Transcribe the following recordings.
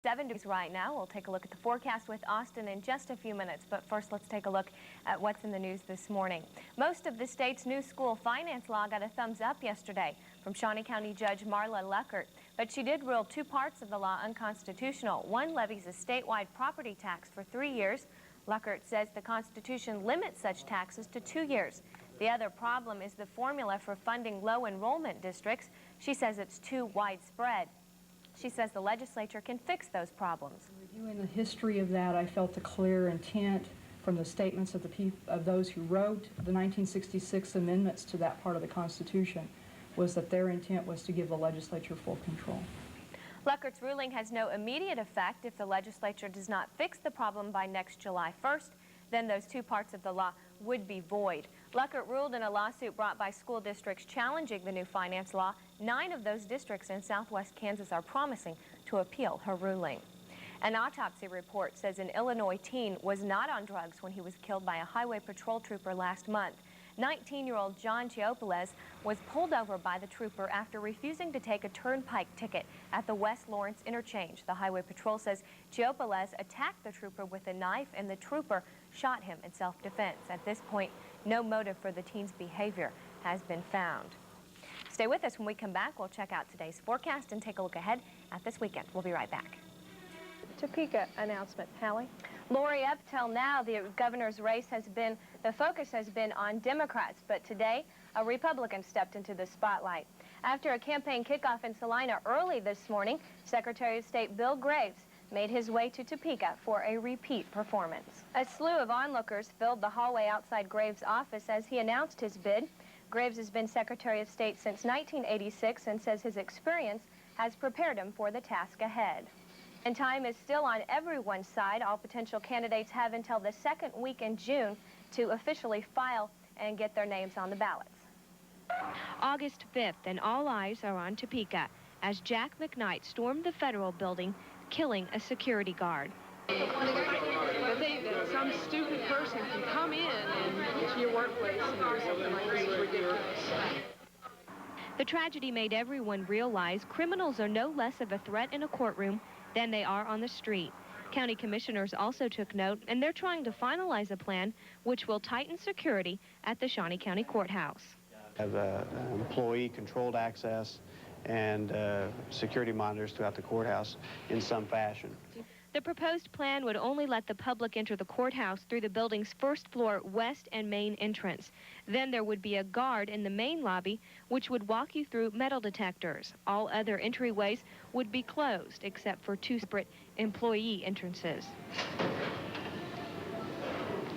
7 degrees right now. We'll take a look at the forecast with Austin in just a few minutes. But first, let's take a look at what's in the news this morning. Most of the state's new school finance law got a thumbs up yesterday from Shawnee County Judge Marla Luckert. But she did rule two parts of the law unconstitutional. One levies a statewide property tax for 3 years. Luckert says the Constitution limits such taxes to 2 years. The other problem is the formula for funding low enrollment districts. She says it's too widespread. She says the legislature can fix those problems. Reviewing the history of that, I felt the clear intent from the statements of those who wrote the 1966 amendments to that part of the Constitution was that their intent was to give the legislature full control. Luckert's ruling has no immediate effect. If the legislature does not fix the problem by next July 1st, then those two parts of the law would be void. Luckert ruled in a lawsuit brought by school districts challenging the new finance law. 9 of those districts in southwest Kansas are promising to appeal her ruling. An autopsy report says an Illinois teen was not on drugs when he was killed by a highway patrol trooper last month. 19-year-old John Chiopales was pulled over by the trooper after refusing to take a turnpike ticket at the West Lawrence interchange. The highway patrol says Chiopales attacked the trooper with a knife and the trooper shot him in self-defense. At this point, no motive for the teen's behavior has been found. Stay with us. When we come back, we'll check out today's forecast and take a look ahead at this weekend. We'll be right back. Topeka announcement, Hallie. Lori, up till now, the governor's race the focus has been on Democrats, but today, a Republican stepped into the spotlight. After a campaign kickoff in Salina early this morning, Secretary of State Bill Graves made his way to Topeka for a repeat performance. A slew of onlookers filled the hallway outside Graves' office as he announced his bid. Graves has been Secretary of State since 1986 and says his experience has prepared him for the task ahead. And time is still on everyone's side. All potential candidates have until the second week in June to officially file and get their names on the ballots. August 5th, and all eyes are on Topeka as Jack McKnight stormed the federal building, killing a security guard. That some stupid person can come in and to your workplace and do something like this is ridiculous. The tragedy made everyone realize criminals are no less of a threat in a courtroom than they are on the street. County commissioners also took note, and they're trying to finalize a plan which will tighten security at the Shawnee County Courthouse. Have employee-controlled access and security monitors throughout the courthouse in some fashion. The proposed plan would only let the public enter the courthouse through the building's first-floor west and main entrance. Then there would be a guard in the main lobby, which would walk you through metal detectors. All other entryways would be closed, except for 2 separate employee entrances.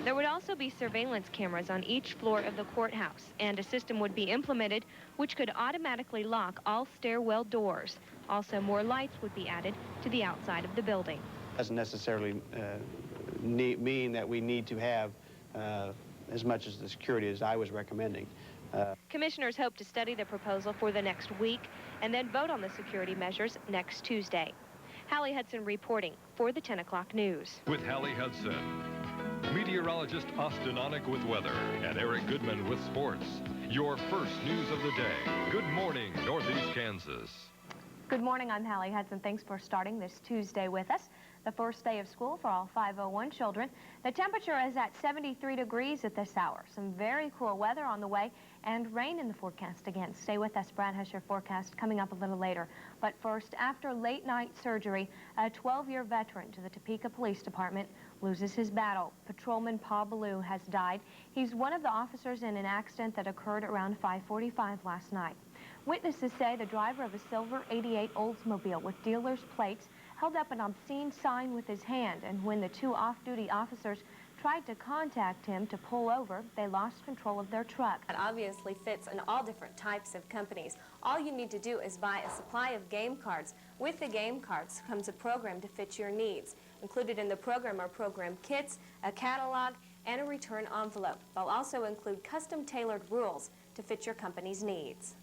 There would also be surveillance cameras on each floor of the courthouse, and a system would be implemented which could automatically lock all stairwell doors. Also, more lights would be added to the outside of the building. Doesn't necessarily mean that we need to have as much as the security as I was recommending. Commissioners hope to study the proposal for the next week and then vote on the security measures next Tuesday. Hallie Hudson reporting for the 10 o'clock news. With Hallie Hudson, meteorologist Austin Onick with weather, and Eric Goodman with sports. Your first news of the day. Good morning, Northeast Kansas. Good morning, I'm Hallie Hudson. Thanks for starting this Tuesday with us. The first day of school for all 501 children. The temperature is at 73 degrees at this hour. Some very cool weather on the way and rain in the forecast again. Stay with us. Brad has your forecast coming up a little later. But first, after late-night surgery, a 12-year veteran to the Topeka Police Department loses his battle. Patrolman Paul Ballou has died. He's one of the officers in an accident that occurred around 5:45 last night. Witnesses say the driver of a silver '88 Oldsmobile with dealer's plates held up an obscene sign with his hand, and when the 2 off-duty officers tried to contact him to pull over, they lost control of their truck. It obviously fits in all different types of companies. All you need to do is buy a supply of game cards. With the game cards comes a program to fit your needs. Included in the program are program kits, a catalog, and a return envelope. They'll also include custom-tailored rules to fit your company's needs.